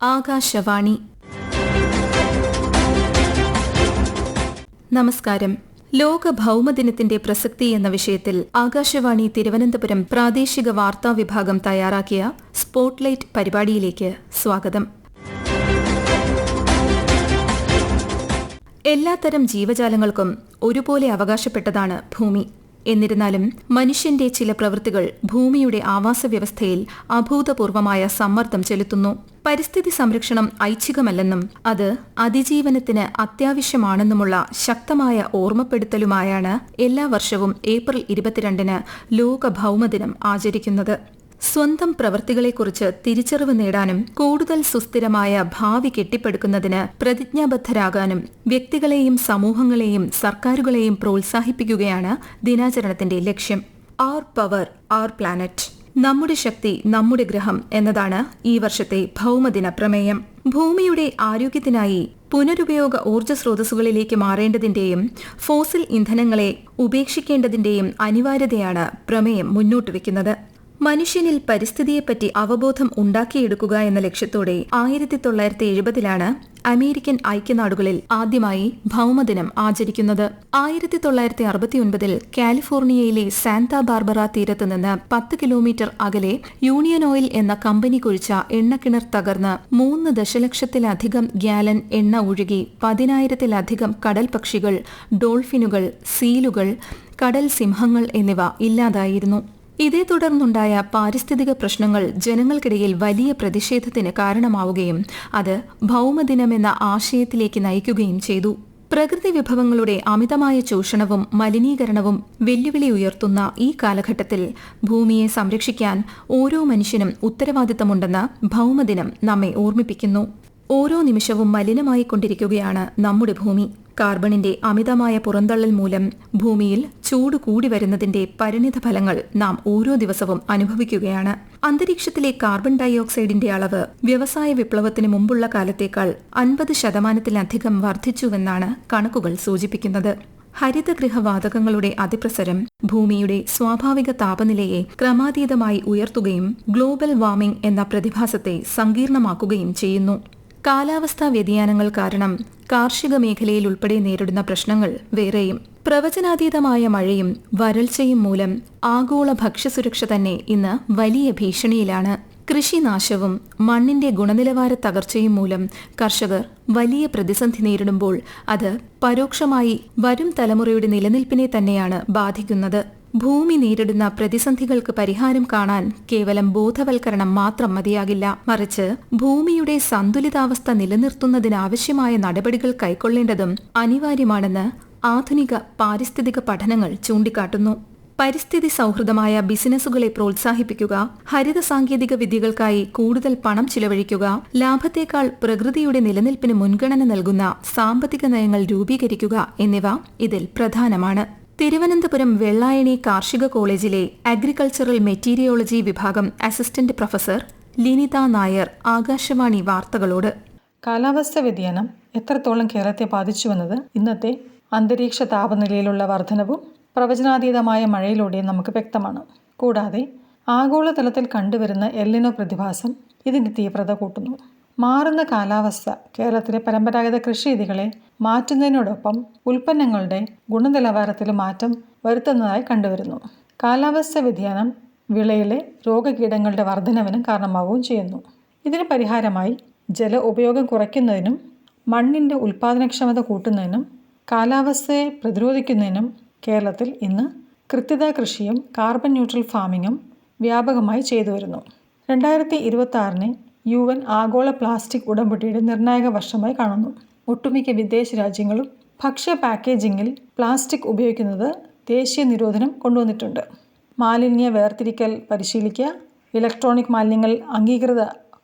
ആകാശവാണി. നമസ്കാരം. ലോക ഭൗമദിനത്തിന്റെ പ്രസക്തി എന്ന വിഷയത്തിൽ ആകാശവാണി തിരുവനന്തപുരം പ്രാദേശിക വാർത്താ വിഭാഗം തയ്യാറാക്കിയ സ്പോട്ട്ലൈറ്റ് പരിപാടിയിലേക്ക് സ്വാഗതം. എല്ലാത്തരം ജീവജാലങ്ങൾക്കും ഒരുപോലെ അവകാശപ്പെട്ടതാണ് ഭൂമി. എന്നിരുന്നാലും മനുഷ്യന്റെ ചില പ്രവൃത്തികൾ ഭൂമിയുടെ ആവാസവ്യവസ്ഥയിൽ അഭൂതപൂർവമായ സമ്മർദ്ദം ചെലുത്തുന്നു. പരിസ്ഥിതി സംരക്ഷണം ഐച്ഛികമല്ലെന്നും അത് അതിജീവനത്തിന് അത്യാവശ്യമാണെന്നുമുള്ള ശക്തമായ ഓർമ്മപ്പെടുത്തലുമായാണ് എല്ലാ വർഷവും ഏപ്രിൽ 22 ലോക ഭൗമദിനം ആചരിക്കുന്നത്. സ്വന്തം പ്രവൃത്തികളെക്കുറിച്ച് തിരിച്ചറിവ് നേടാനും കൂടുതൽ സുസ്ഥിരമായ ഭാവി കെട്ടിപ്പടുക്കുന്നതിന് പ്രതിജ്ഞാബദ്ധരാകാനും വ്യക്തികളെയും സമൂഹങ്ങളെയും സർക്കാരുകളെയും പ്രോത്സാഹിപ്പിക്കുകയാണ് ദിനാചരണത്തിന്റെ ലക്ഷ്യം. Our power, our planet. നമ്മുടെ ശക്തി, നമ്മുടെ ഗ്രഹം എന്നതാണ് ഈ വർഷത്തെ ഭൗമദിന പ്രമേയം. ഭൂമിയുടെ ആരോഗ്യത്തിനായി പുനരുപയോഗ ഊർജ്ജ സ്രോതസ്സുകളിലേക്ക് മാറേണ്ടതിന്റെയും ഫോസിൽ ഇന്ധനങ്ങളെ ഉപേക്ഷിക്കേണ്ടതിന്റെയും അനിവാര്യതയാണ് പ്രമേയം മുന്നോട്ടുവെക്കുന്നത്. മനുഷ്യനിൽ പരിസ്ഥിതിയെപ്പറ്റി അവബോധം ഉണ്ടാക്കിയെടുക്കുക എന്ന ലക്ഷ്യത്തോടെ 1970 അമേരിക്കൻ ഐക്യനാടുകളിൽ ആദ്യമായി ഭൗമദിനം ആചരിക്കുന്നത്. 1969 കാലിഫോർണിയയിലെ സാന്താ ബാർബറ തീരത്ത് നിന്ന് 10 കിലോമീറ്റർ അകലെ യൂണിയൻ ഓയിൽ എന്ന കമ്പനി കുഴിച്ച എണ്ണക്കിണർ തകർന്ന് 3 ദശലക്ഷത്തിലധികം ഗ്യാലൻ എണ്ണ ഒഴുകി 10,000-ലധികം കടൽ പക്ഷികൾ, ഡോൾഫിനുകൾ, സീലുകൾ, കടൽ സിംഹങ്ങൾ എന്നിവ ഇല്ലാതായിരുന്നു. ഇതേ തുടർന്നുണ്ടായ പാരിസ്ഥിതിക പ്രശ്നങ്ങൾ ജനങ്ങൾക്കിടയിൽ വലിയ പ്രതിഷേധത്തിന് കാരണമാവുകയും അത് ഭൗമദിനമെന്ന ആശയത്തിലേക്ക് നയിക്കുകയും ചെയ്തു. പ്രകൃതി വിഭവങ്ങളുടെ അമിതമായ ചൂഷണവും മലിനീകരണവും വെല്ലുവിളി ഉയർത്തുന്ന ഈ കാലഘട്ടത്തിൽ ഭൂമിയെ സംരക്ഷിക്കാൻ ഓരോ മനുഷ്യനും ഉത്തരവാദിത്തമുണ്ടെന്ന് ഭൗമദിനം നമ്മെ ഓർമ്മിപ്പിക്കുന്നു. ഓരോ നിമിഷവും മലിനമായിക്കൊണ്ടിരിക്കുകയാണ് നമ്മുടെ ഭൂമി. കാർബണിന്റെ അമിതമായ പുറന്തള്ളൽ മൂലം ഭൂമിയിൽ ചൂട് കൂടി വരുന്നതിന്റെ പരിണിത ഫലങ്ങൾ നാം ഓരോ ദിവസവും അനുഭവിക്കുകയാണ്. അന്തരീക്ഷത്തിലെ കാർബൺ ഡയോക്സൈഡിന്റെ അളവ് വ്യവസായ വിപ്ലവത്തിന് മുമ്പുള്ള കാലത്തേക്കാൾ 50% വർദ്ധിച്ചുവെന്നാണ് കണക്കുകൾ സൂചിപ്പിക്കുന്നത്. ഹരിതഗൃഹവാതകങ്ങളുടെ അതിപ്രസരം ഭൂമിയുടെ സ്വാഭാവിക താപനിലയെ ക്രമാതീതമായി ഉയർത്തുകയും ഗ്ലോബൽ വാർമിംഗ് എന്ന പ്രതിഭാസത്തെ സങ്കീർണമാക്കുകയും ചെയ്യുന്നു. കാലാവസ്ഥാ വ്യതിയാനങ്ങൾ കാരണം കാർഷിക മേഖലയിൽ ഉൾപ്പെടെ നേരിടുന്ന പ്രശ്നങ്ങൾ വേറെയും. പ്രവചനാതീതമായ മഴയും വരൾച്ചയും മൂലം ആഗോള ഭക്ഷ്യസുരക്ഷ തന്നെ ഇന്ന് വലിയ ഭീഷണിയിലാണ്. കൃഷിനാശവും മണ്ണിന്റെ ഗുണനിലവാര തകർച്ചയും മൂലം കർഷകർ വലിയ പ്രതിസന്ധി നേരിടുമ്പോൾ അത് പരോക്ഷമായി വരും തലമുറയുടെ നിലനിൽപ്പിനെ തന്നെയാണ് ബാധിക്കുന്നത്. ഭൂമി നേരിടുന്ന പ്രതിസന്ധികൾക്ക് പരിഹാരം കാണാൻ കേവലം ബോധവൽക്കരണം മാത്രം മതിയാകില്ല. മറിച്ച് ഭൂമിയുടെ സന്തുലിതാവസ്ഥ നിലനിർത്തുന്നതിനാവശ്യമായ നടപടികൾ കൈക്കൊള്ളേണ്ടതും അനിവാര്യമാണെന്ന് ആധുനിക പാരിസ്ഥിതിക പഠനങ്ങൾ ചൂണ്ടിക്കാട്ടുന്നു. പരിസ്ഥിതി സൗഹൃദമായ ബിസിനസ്സുകളെ പ്രോത്സാഹിപ്പിക്കുക, ഹരിത സാങ്കേതിക വിദ്യകൾക്കായി കൂടുതൽ പണം ചിലവഴിക്കുക, ലാഭത്തേക്കാൾ പ്രകൃതിയുടെ നിലനിൽപ്പിന് മുൻഗണന നൽകുന്ന സാമ്പത്തിക നയങ്ങൾ രൂപീകരിക്കുക എന്നിവ ഇതിൽ പ്രധാനമാണ്. തിരുവനന്തപുരം വെള്ളായണി കാർഷിക കോളേജിലെ അഗ്രികൾച്ചറൽ മെറ്റീരിയോളജി വിഭാഗം അസിസ്റ്റന്റ് പ്രൊഫസർ ലിനിത നായർ ആകാശവാണി വാർത്തകളോട്. കാലാവസ്ഥാ വ്യതിയാനം എത്രത്തോളം കേരളത്തെ ബാധിച്ചുവെന്നത് ഇന്നത്തെ അന്തരീക്ഷ താപനിലയിലുള്ള വർധനവും പ്രവചനാതീതമായ മഴയിലൂടെയും നമുക്ക് വ്യക്തമാണ്. കൂടാതെ ആഗോളതലത്തിൽ കണ്ടുവരുന്ന എൽനിനോ പ്രതിഭാസം ഇതിന്റെ തീവ്രത കൂട്ടുന്നു. മാറുന്ന കാലാവസ്ഥ കേരളത്തിലെ പരമ്പരാഗത കൃഷിരീതികളെ മാറ്റുന്നതിനോടൊപ്പം ഉൽപ്പന്നങ്ങളുടെ ഗുണനിലവാരത്തിൽ മാറ്റം വരുത്തുന്നതായി കണ്ടുവരുന്നു. കാലാവസ്ഥാ വ്യതിയാനം വിളയിലെ രോഗകീടങ്ങളുടെ വർധനവിന് കാരണമാവുകയും ചെയ്യുന്നു. ഇതിന് പരിഹാരമായി ജല ഉപയോഗം കുറയ്ക്കുന്നതിനും മണ്ണിൻ്റെ ഉൽപ്പാദനക്ഷമത കൂട്ടുന്നതിനും കാലാവസ്ഥയെ പ്രതിരോധിക്കുന്നതിനും കേരളത്തിൽ ഇന്ന് കൃത്യത കൃഷിയും കാർബൺ ന്യൂട്രൽ ഫാമിങ്ങും വ്യാപകമായി ചെയ്തു വരുന്നു. 2026 UN ആഗോള പ്ലാസ്റ്റിക് ഉടമ്പടിയുടെ നിർണായക വർഷമായി കാണുന്നു. ഒട്ടുമിക്ക വിദേശ രാജ്യങ്ങളും ഭക്ഷ്യ പാക്കേജിങ്ങിൽ പ്ലാസ്റ്റിക് ഉപയോഗിക്കുന്നത് ദേശീയ നിരോധനം കൊണ്ടുവന്നിട്ടുണ്ട്. മാലിന്യ വേർതിരിക്കൽ പരിശീലിക്കുക, ഇലക്ട്രോണിക് മാലിന്യങ്ങൾ അംഗീകൃത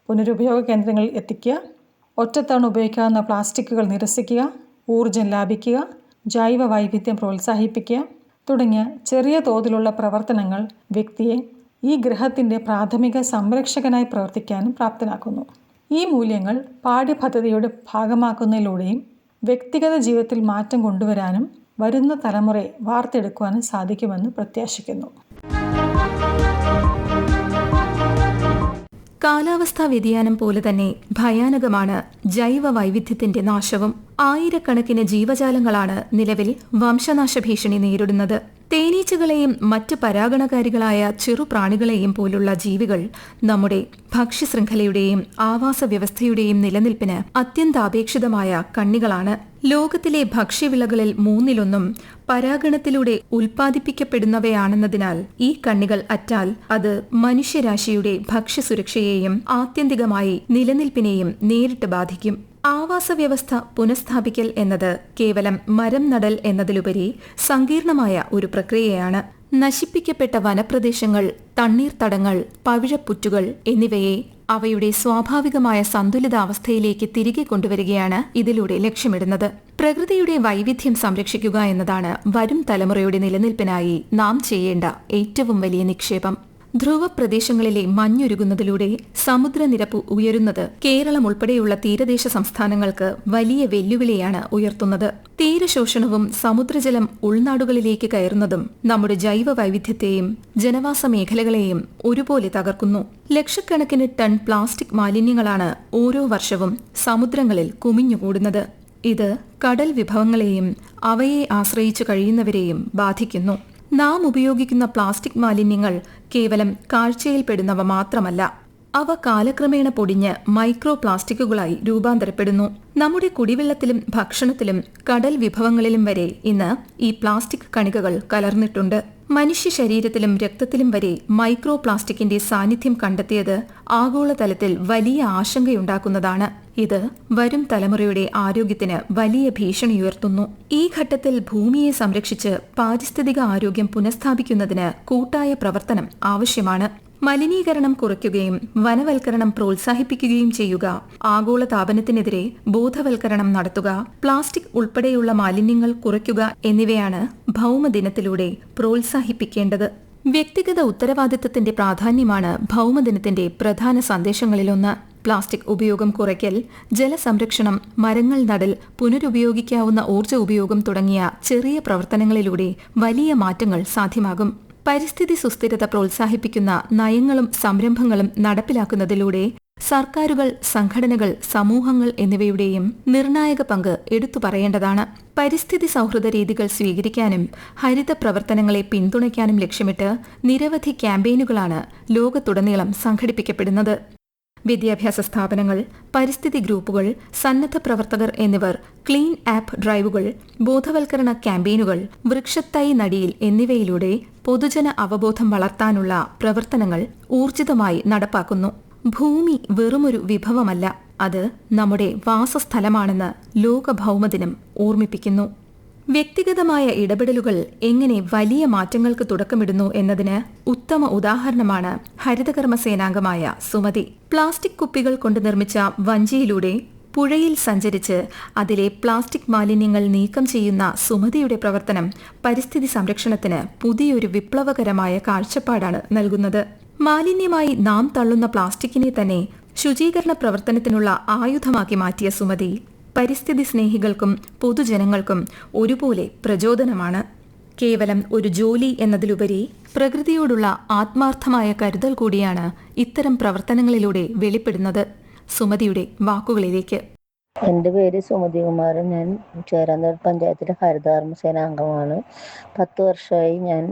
പുനരുപയോഗ കേന്ദ്രങ്ങളിൽ എത്തിക്കുക, ഒറ്റത്തവണ ഉപയോഗിക്കാവുന്ന പ്ലാസ്റ്റിക്കുകൾ നിരസിക്കുക, ഊർജ്ജം ലാഭിക്കുക, ജൈവ വൈവിധ്യം പ്രോത്സാഹിപ്പിക്കുക തുടങ്ങിയ ചെറിയ തോതിലുള്ള പ്രവർത്തനങ്ങൾ വ്യക്തിയെ ഈ ഗ്രഹത്തിൻ്റെ പ്രാഥമിക സംരക്ഷകനായി പ്രവർത്തിക്കാനും പ്രാപ്തനാക്കുന്നു. ഈ മൂല്യങ്ങൾ പാഠ്യപദ്ധതിയുടെ ഭാഗമാക്കുന്നതിലൂടെയും വ്യക്തിഗത ജീവിതത്തിൽ മാറ്റം കൊണ്ടുവരാനും വരുന്ന തലമുറയെ വാർത്തെടുക്കുവാനും സാധിക്കുമെന്ന് പ്രത്യാശിക്കുന്നു. കാലാവസ്ഥാ വ്യതിയാനം പോലെ തന്നെ ഭയാനകമാണ് ജൈവ വൈവിധ്യത്തിന്റെ നാശവും. ആയിരക്കണക്കിന് ജീവജാലങ്ങളാണ് നിലവിൽ വംശനാശ ഭീഷണി നേരിടുന്നത്. തേനീച്ചകളെയും മറ്റ് പരാഗണകാരികളായ ചെറുപ്രാണികളെയും പോലുള്ള ജീവികൾ നമ്മുടെ ഭക്ഷ്യശൃംഖലയുടെയും ആവാസ വ്യവസ്ഥയുടെയും നിലനിൽപ്പിന് അത്യന്താപേക്ഷിതമായ കണ്ണികളാണ്. ലോകത്തിലെ ഭക്ഷ്യവിളകളിൽ 1/3 പരാഗണത്തിലൂടെ ഉൽപ്പാദിപ്പിക്കപ്പെടുന്നവയാണെന്നതിനാൽ ഈ കണ്ണികൾ അറ്റാൽ അത് മനുഷ്യരാശിയുടെ ഭക്ഷ്യസുരക്ഷയെയും ആത്യന്തികമായി നിലനിൽപ്പിനെയും നേരിട്ട് ബാധിക്കും. ആവാസ വ്യവസ്ഥ പുനഃസ്ഥാപിക്കൽ എന്നത് കേവലം മരം നടൽ എന്നതിലുപരി സങ്കീർണമായ ഒരു പ്രക്രിയയാണ്. നശിപ്പിക്കപ്പെട്ട വനപ്രദേശങ്ങൾ, തണ്ണീർത്തടങ്ങൾ, പവിഴപ്പുറ്റുകൾ എന്നിവയെ അവയുടെ സ്വാഭാവികമായ സന്തുലിതാവസ്ഥയിലേക്ക് തിരികെ കൊണ്ടുവരികയാണ് ഇതിലൂടെ ലക്ഷ്യമിടുന്നത്. പ്രകൃതിയുടെ വൈവിധ്യം സംരക്ഷിക്കുക എന്നതാണ് വരും തലമുറയുടെ നിലനിൽപ്പിനായി നാം ചെയ്യേണ്ട ഏറ്റവും വലിയ നിക്ഷേപം. ധ്രുവപ്രദേശങ്ങളിലെ മഞ്ഞുരുകുന്നതിലൂടെ സമുദ്രനിരപ്പ് ഉയരുന്നത് കേരളം ഉൾപ്പെടെയുള്ള തീരദേശ സംസ്ഥാനങ്ങൾക്ക് വലിയ വെല്ലുവിളിയാണ് ഉയർത്തുന്നത്. തീരശോഷണവും സമുദ്രജലം ഉൾനാടുകളിലേക്ക് കയറുന്നതും നമ്മുടെ ജൈവ വൈവിധ്യത്തെയും ജനവാസ മേഖലകളെയും ഒരുപോലെ തകർക്കുന്നു. ലക്ഷക്കണക്കിന് ടൺ പ്ലാസ്റ്റിക് മാലിന്യങ്ങളാണ് ഓരോ വർഷവും സമുദ്രങ്ങളിൽ കുമിഞ്ഞുകൂടുന്നത്. ഇത് കടൽ വിഭവങ്ങളെയും അവയെ ആശ്രയിച്ചു കഴിയുന്നവരെയും ബാധിക്കുന്നു. നാം ഉപയോഗിക്കുന്ന പ്ലാസ്റ്റിക് മാലിന്യങ്ങൾ കേവലം കാഴ്ചയിൽപ്പെടുന്നവ മാത്രമല്ല, അവ കാലക്രമേണ പൊടിഞ്ഞ് മൈക്രോ പ്ലാസ്റ്റിക്കുകളായി രൂപാന്തരപ്പെടുന്നു. നമ്മുടെ കുടിവെള്ളത്തിലും ഭക്ഷണത്തിലും കടൽ വിഭവങ്ങളിലും വരെ ഇന്ന് ഈ പ്ലാസ്റ്റിക് കണികകൾ കലർന്നിട്ടുണ്ട്. മനുഷ്യ ശരീരത്തിലും രക്തത്തിലും വരെ മൈക്രോ പ്ലാസ്റ്റിക്കിന്റെ സാന്നിധ്യം കണ്ടെത്തിയത് ആഗോളതലത്തിൽ വലിയ ആശങ്കയുണ്ടാക്കുന്നതാണ്. ഇത് വരും തലമുറയുടെ ആരോഗ്യത്തിന് വലിയ ഭീഷണിയുയർത്തുന്നു. ഈ ഘട്ടത്തിൽ ഭൂമിയെ സംരക്ഷിച്ച് പാരിസ്ഥിതിക ആരോഗ്യം പുനഃസ്ഥാപിക്കുന്നതിന് കൂട്ടായ പ്രവർത്തനം ആവശ്യമാണ്. മലിനീകരണം കുറയ്ക്കുകയും വനവൽക്കരണം പ്രോത്സാഹിപ്പിക്കുകയും ചെയ്യുക, ആഗോള താപനത്തിനെതിരെ ബോധവൽക്കരണം നടത്തുക, പ്ലാസ്റ്റിക് ഉൾപ്പെടെയുള്ള മാലിന്യങ്ങൾ കുറയ്ക്കുക എന്നിവയാണ് ഭൗമദിനത്തിലൂടെ പ്രോത്സാഹിപ്പിക്കേണ്ടത്. വ്യക്തിഗത ഉത്തരവാദിത്തത്തിന്റെ പ്രാധാന്യമാണ് ഭൗമദിനത്തിന്റെ പ്രധാന സന്ദേശങ്ങളിലൊന്ന്. പ്ലാസ്റ്റിക് ഉപയോഗം കുറയ്ക്കൽ, ജലസംരക്ഷണം, മരങ്ങൾ നടൽ, പുനരുപയോഗിക്കാവുന്ന ഊർജ്ജ ഉപയോഗം തുടങ്ങിയ ചെറിയ പ്രവർത്തനങ്ങളിലൂടെ വലിയ മാറ്റങ്ങൾ സാധ്യമാകും. പരിസ്ഥിതി സുസ്ഥിരത പ്രോത്സാഹിപ്പിക്കുന്ന നയങ്ങളും സംരംഭങ്ങളും നടപ്പിലാക്കുന്നതിലൂടെ സർക്കാരുകൾ, സംഘടനകൾ, സമൂഹങ്ങൾ എന്നിവയുടെയും നിർണായക പങ്ക് എടുത്തു പറയേണ്ടതാണ്. പരിസ്ഥിതി സൗഹൃദ രീതികൾ സ്വീകരിക്കാനും ഹരിത പ്രവർത്തനങ്ങളെ പിന്തുണയ്ക്കാനും ലക്ഷ്യമിട്ട് നിരവധി ക്യാമ്പയിനുകളാണ് ലോകത്തുടനീളം സംഘടിപ്പിക്കപ്പെടുന്നത്. വിദ്യാഭ്യാസ സ്ഥാപനങ്ങൾ, പരിസ്ഥിതി ഗ്രൂപ്പുകൾ, സന്നദ്ധ പ്രവർത്തകർ എന്നിവർ ക്ലീൻ ആപ്പ് ഡ്രൈവുകൾ, ബോധവൽക്കരണ ക്യാമ്പയിനുകൾ, വൃക്ഷത്തൈ നടീൽ എന്നിവയിലൂടെ പൊതുജന അവബോധം വളർത്താനുള്ള പ്രവർത്തനങ്ങൾ ഊർജിതമായി നടപ്പാക്കുന്നു. ഭൂമി വെറുമൊരു വിഭവമല്ല, അത് നമ്മുടെ വാസസ്ഥലമാണെന്ന് ലോക ഭൗമദിനം ഓർമ്മിപ്പിക്കുന്നു. വ്യക്തിഗതമായ ഇടപെടലുകൾ എങ്ങനെ വലിയ മാറ്റങ്ങൾക്ക് തുടക്കമിടുന്നു എന്നതിന് ഉത്തമ ഉദാഹരണമാണ് ഹരിതകർമ്മസേനാംഗമായ സുമതി. പ്ലാസ്റ്റിക് കുപ്പികൾ കൊണ്ട് നിർമ്മിച്ച വഞ്ചിയിലൂടെ പുഴയിൽ സഞ്ചരിച്ച് അതിലെ പ്ലാസ്റ്റിക് മാലിന്യങ്ങൾ നീക്കം ചെയ്യുന്ന സുമതിയുടെ പ്രവർത്തനം പരിസ്ഥിതി സംരക്ഷണത്തിന് പുതിയൊരു വിപ്ലവകരമായ കാഴ്ചപ്പാടാണ് നൽകുന്നത്. മാലിന്യമായി നാം തള്ളുന്ന പ്ലാസ്റ്റിക്കിനെ തന്നെ ശുചീകരണ പ്രവർത്തനത്തിനുള്ള ആയുധമാക്കി മാറ്റിയ സുമതി പരിസ്ഥിതി സ്നേഹികൾക്കും പൊതുജനങ്ങൾക്കും ഒരുപോലെ പ്രചോദനമാണ്. കേവലം ഒരു ജോലി എന്നതിലുപരി പ്രകൃതിയോടുള്ള ആത്മാർത്ഥമായ കരുതൽ കൂടിയാണ് ഇത്തരം പ്രവർത്തനങ്ങളിലൂടെ വെളിപ്പെടുന്നത്. സുമതിയുടെ വാക്കുകളിലേക്ക്. എൻ്റെ പേര് സുമതി കുമാരൻ. ഞാൻ ചേരാനല്ലൂർ പഞ്ചായത്തിലെ ഹരിതകർമ്മസേന അംഗമാണ്. 10 വർഷമായി ഞാൻ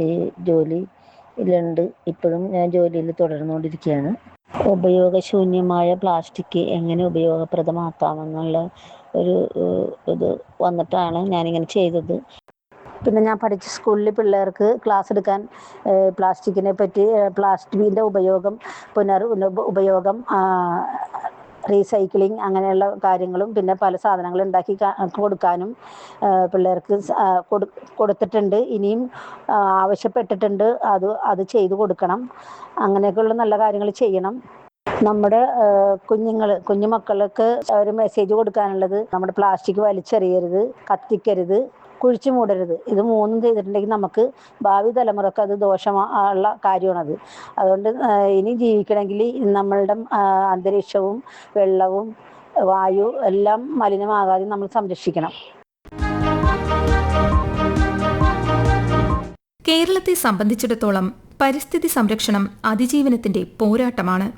ഈ ജോലിയിലുണ്ട്. ഇപ്പോഴും ഞാൻ ജോലിയിൽ തുടർന്നുകൊണ്ടിരിക്കുകയാണ്. ഉപയോഗശൂന്യമായ പ്ലാസ്റ്റിക് എങ്ങനെ ഉപയോഗപ്രദമാക്കാമെന്നുള്ള ഒരു ഇത് വന്നിട്ടാണ് ഞാനിങ്ങനെ ചെയ്തത്. പിന്നെ ഞാൻ പഠിച്ച സ്കൂളിൽ പിള്ളേർക്ക് ക്ലാസ് എടുക്കാൻ പ്ലാസ്റ്റിക്കിനെ പറ്റി, പ്ലാസ്റ്റിക്കിൻ്റെ ഉപയോഗം, ഉപയോഗം, റീസൈക്ലിംഗ് അങ്ങനെയുള്ള കാര്യങ്ങളും പിന്നെ പല സാധനങ്ങൾ ഉണ്ടാക്കി കൊടുക്കാനും പിള്ളേർക്ക് കൊടുത്തിട്ടുണ്ട്. ഇനിയും ആവശ്യപ്പെട്ടിട്ടുണ്ട്. അത് ചെയ്തു കൊടുക്കണം. അങ്ങനെയൊക്കെയുള്ള നല്ല കാര്യങ്ങൾ ചെയ്യണം. നമ്മുടെ കുഞ്ഞു മക്കൾക്ക് ഒരു മെസ്സേജ് കൊടുക്കാനുള്ളത്, നമ്മുടെ പ്ലാസ്റ്റിക് വലിച്ചെറിയരുത്, കത്തിക്കരുത്, കുഴിച്ചു മൂടരുത്. ഇത് 3 ചെയ്തിട്ടുണ്ടെങ്കിൽ നമുക്ക് ഭാവി തലമുറക്ക് അത് ദോഷമുള്ള കാര്യമാണത്. അതുകൊണ്ട് ഇനി ജീവിക്കണമെങ്കിൽ നമ്മളുടെ അന്തരീക്ഷവും വെള്ളവും വായു എല്ലാം മലിനമാകാതെ നമ്മൾ സംരക്ഷിക്കണം. കേരളത്തെ സംബന്ധിച്ചിടത്തോളം പരിസ്ഥിതി സംരക്ഷണം അതിജീവനത്തിന്റെ പോരാട്ടമാണ്.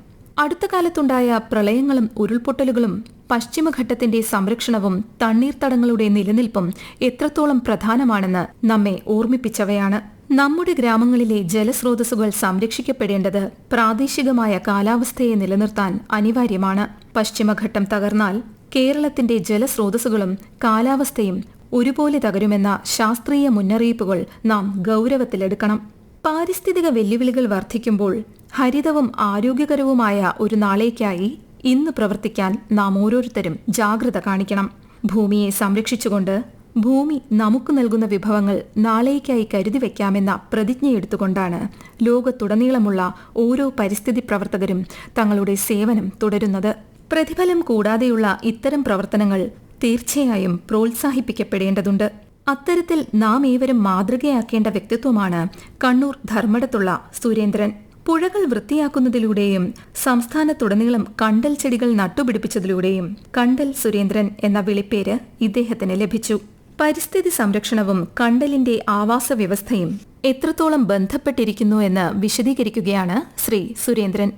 അടുത്ത കാലത്തുണ്ടായ പ്രളയങ്ങളും ഉരുൾപൊട്ടലുകളും പശ്ചിമഘട്ടത്തിന്റെ സംരക്ഷണവും തണ്ണീർത്തടങ്ങളുടെ നിലനിൽപ്പും എത്രത്തോളം പ്രധാനമാണെന്ന് നമ്മെ ഓർമ്മിപ്പിച്ചവയാണ്. നമ്മുടെ ഗ്രാമങ്ങളിലെ ജലസ്രോതസ്സുകൾ സംരക്ഷിക്കപ്പെടേണ്ടത് പ്രാദേശികമായ കാലാവസ്ഥയെ നിലനിർത്താൻ അനിവാര്യമാണ്. പശ്ചിമഘട്ടം തകർന്നാൽ കേരളത്തിന്റെ ജലസ്രോതസ്സുകളും കാലാവസ്ഥയും ഒരുപോലെ തകരുമെന്ന ശാസ്ത്രീയ മുന്നറിയിപ്പുകൾ നാം ഗൌരവത്തിലെടുക്കണം. പാരിസ്ഥിതിക വെല്ലുവിളികൾ വർദ്ധിക്കുമ്പോൾ ഹരിതവും ആരോഗ്യകരവുമായ ഒരു നാളേക്കായി ഇന്ന് പ്രവർത്തിക്കാൻ നാം ഓരോരുത്തരും ജാഗ്രത കാണിക്കണം. ഭൂമിയെ സംരക്ഷിച്ചുകൊണ്ട് ഭൂമി നമുക്ക് നൽകുന്ന വിഭവങ്ങൾ നാളേക്കായി കരുതിവെക്കാമെന്ന പ്രതിജ്ഞയെടുത്തുകൊണ്ടാണ് ലോകത്തുടനീളമുള്ള ഓരോ പരിസ്ഥിതി പ്രവർത്തകരും തങ്ങളുടെ സേവനം തുടരുന്നത്. പ്രതിഫലം കൂടാതെയുള്ള ഇത്തരം പ്രവർത്തനങ്ങൾ തീർച്ചയായും പ്രോത്സാഹിപ്പിക്കപ്പെടേണ്ടതുണ്ട്. അത്തരത്തിൽ നാം ഏവരും മാതൃകയാക്കേണ്ട വ്യക്തിത്വമാണ് കണ്ണൂർ ധർമ്മടത്തുള്ള സുരേന്ദ്രൻ. പുഴകൾ വൃത്തിയാക്കുന്നതിലൂടെയും സംസ്ഥാനത്തുടനീളം കണ്ടൽ ചെടികൾ നട്ടുപിടിപ്പിച്ചതിലൂടെയും കണ്ടൽ സുരേന്ദ്രൻ എന്ന വിളിപ്പേര് ഇദ്ദേഹത്തിന് ലഭിച്ചു. പരിസ്ഥിതി സംരക്ഷണവും കണ്ടലിന്റെ ആവാസ വ്യവസ്ഥയും എത്രത്തോളം ബന്ധപ്പെട്ടിരിക്കുന്നു എന്ന് വിശദീകരിക്കുകയാണ് ശ്രീ സുരേന്ദ്രൻ.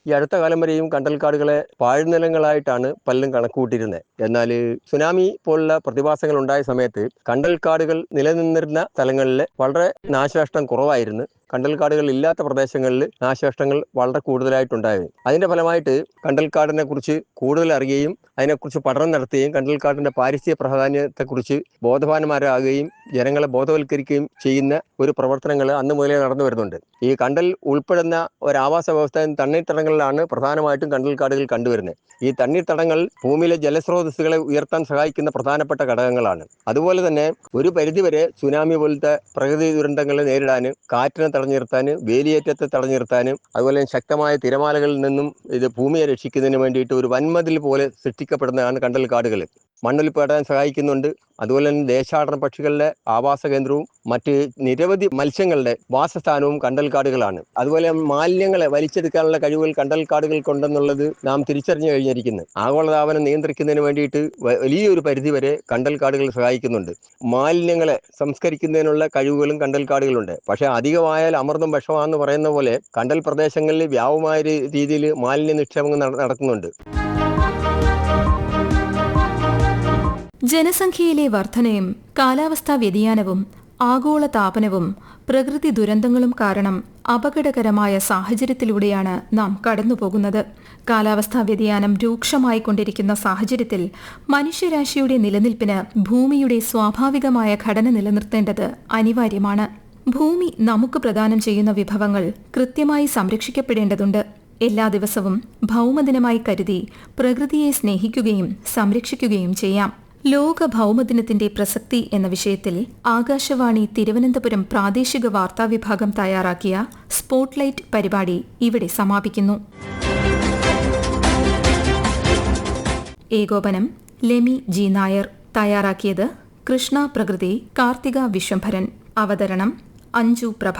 ഈ അടുത്ത കാലം വരെയും കണ്ടൽക്കാടുകളെ പാഴ്നിലങ്ങളായിട്ടാണ് പലരും കണക്കുകൂട്ടിയിരുന്നത്. എന്നാൽ സുനാമി പോലുള്ള പ്രതിഭാസങ്ങൾ ഉണ്ടായ സമയത്ത് കണ്ടൽക്കാടുകൾ നിലനിന്നിരുന്ന സ്ഥലങ്ങളിൽ വളരെ നാശനഷ്ടം കുറവായിരുന്നു. കണ്ടൽക്കാടുകൾ ഇല്ലാത്ത പ്രദേശങ്ങളിൽ നാശനഷ്ടങ്ങൾ വളരെ കൂടുതലായിട്ടുണ്ടായിരുന്നു. അതിന്റെ ഫലമായിട്ട് കണ്ടൽക്കാടിനെ കുറിച്ച് കൂടുതൽ അറിയുകയും അതിനെക്കുറിച്ച് പഠനം നടത്തുകയും കണ്ടൽക്കാടിന്റെ പാരിസ്ഥിതിക പ്രാധാന്യത്തെക്കുറിച്ച് ബോധവാന്മാരാകുകയും ജനങ്ങളെ ബോധവൽക്കരിക്കുകയും ചെയ്യുന്ന ഒരു പ്രവർത്തനങ്ങൾ അന്ന് മുതലേ നടന്നു വരുന്നുണ്ട്. ഈ കണ്ടൽ ഉൾപ്പെടുന്ന ഒരു ആവാസ വ്യവസ്ഥ തണ്ണീർത്തടങ്ങളിലാണ് പ്രധാനമായിട്ടും കണ്ടൽക്കാടുകൾ കണ്ടുവരുന്നത്. ഈ തണ്ണീർത്തടങ്ങൾ ഭൂമിയിലെ ജലസ്രോതസ്സുകളെ ഉയർത്താൻ സഹായിക്കുന്ന പ്രധാനപ്പെട്ട ഘടകങ്ങളാണ്. അതുപോലെ തന്നെ ഒരു പരിധിവരെ സുനാമി പോലത്തെ പ്രകൃതി ദുരന്തങ്ങളെ നേരിടാനും കാറ്റിനെ തടഞ്ഞു നിർത്താനും വേലിയേറ്റത്തെ തടഞ്ഞു നിർത്താനും അതുപോലെ ശക്തമായ തിരമാലകളിൽ നിന്നും ഇത് ഭൂമിയെ രക്ഷിക്കുന്നതിന് വേണ്ടിയിട്ട് ഒരു വൻമതിൽ പോലെ സൃഷ്ടിക്കപ്പെടുന്നതാണ് കണ്ടൽക്കാടുകൾ. മണ്ണൊലിപ്പാടാൻ സഹായിക്കുന്നുണ്ട്. അതുപോലെ തന്നെ ദേശാടന പക്ഷികളുടെ ആവാസ കേന്ദ്രവും മറ്റ് നിരവധി മത്സ്യങ്ങളുടെ വാസസ്ഥാനവും കണ്ടൽക്കാടുകളാണ്. അതുപോലെ മാലിന്യങ്ങളെ വലിച്ചെടുക്കാനുള്ള കഴിവുകൾ കണ്ടൽക്കാടുകൾക്കുണ്ടെന്നുള്ളത് നാം തിരിച്ചറിഞ്ഞു കഴിഞ്ഞിരിക്കുന്നു. ആഗോളതാപനം നിയന്ത്രിക്കുന്നതിന് വേണ്ടിയിട്ട് വലിയൊരു പരിധിവരെ കണ്ടൽക്കാടുകൾ സഹായിക്കുന്നുണ്ട്. മാലിന്യങ്ങളെ സംസ്കരിക്കുന്നതിനുള്ള കഴിവുകളും കണ്ടൽക്കാടുകളുണ്ട്. പക്ഷേ അധികമായാൽ അമൃതം വിഷമാണെന്ന് പറയുന്ന പോലെ കണ്ടൽ പ്രദേശങ്ങളിൽ വ്യാപകമായ രീതിയിൽ മാലിന്യ നിക്ഷേപങ്ങൾ നടക്കുന്നുണ്ട്. ജനസംഖ്യയിലെ വർധനയും കാലാവസ്ഥാ വ്യതിയാനവും ആഗോള താപനവും പ്രകൃതി ദുരന്തങ്ങളും കാരണം അപകടകരമായ സാഹചര്യത്തിലൂടെയാണ് നാം കടന്നുപോകുന്നത്. കാലാവസ്ഥാ വ്യതിയാനം രൂക്ഷമായിക്കൊണ്ടിരിക്കുന്ന സാഹചര്യത്തിൽ മനുഷ്യരാശിയുടെ നിലനിൽപ്പിന് ഭൂമിയുടെ സ്വാഭാവികമായ ഘടന നിലനിർത്തേണ്ടത് അനിവാര്യമാണ്. ഭൂമി നമുക്ക് പ്രദാനം ചെയ്യുന്ന വിഭവങ്ങൾ കൃത്യമായി സംരക്ഷിക്കപ്പെടേണ്ടതുണ്ട്. എല്ലാ ദിവസവും ഭൗമദിനമായി കരുതി പ്രകൃതിയെ സ്നേഹിക്കുകയും സംരക്ഷിക്കുകയും ചെയ്യാം. ലോക ഭൗമദിനത്തിന്റെ പ്രസക്തി എന്ന വിഷയത്തിൽ ആകാശവാണി തിരുവനന്തപുരം പ്രാദേശിക വാർത്താ വിഭാഗം തയ്യാറാക്കിയ സ്പോട്ട്ലൈറ്റ് പരിപാടി ഇവിടെ സമാപിക്കുന്നു. ഏകോപനം ലെമി ജി നായർ. തയ്യാറാക്കിയത് കൃഷ്ണ പ്രകൃതി, കാർത്തിക വിശ്വംഭരൻ. അവതരണം അഞ്ജു പ്രഭ.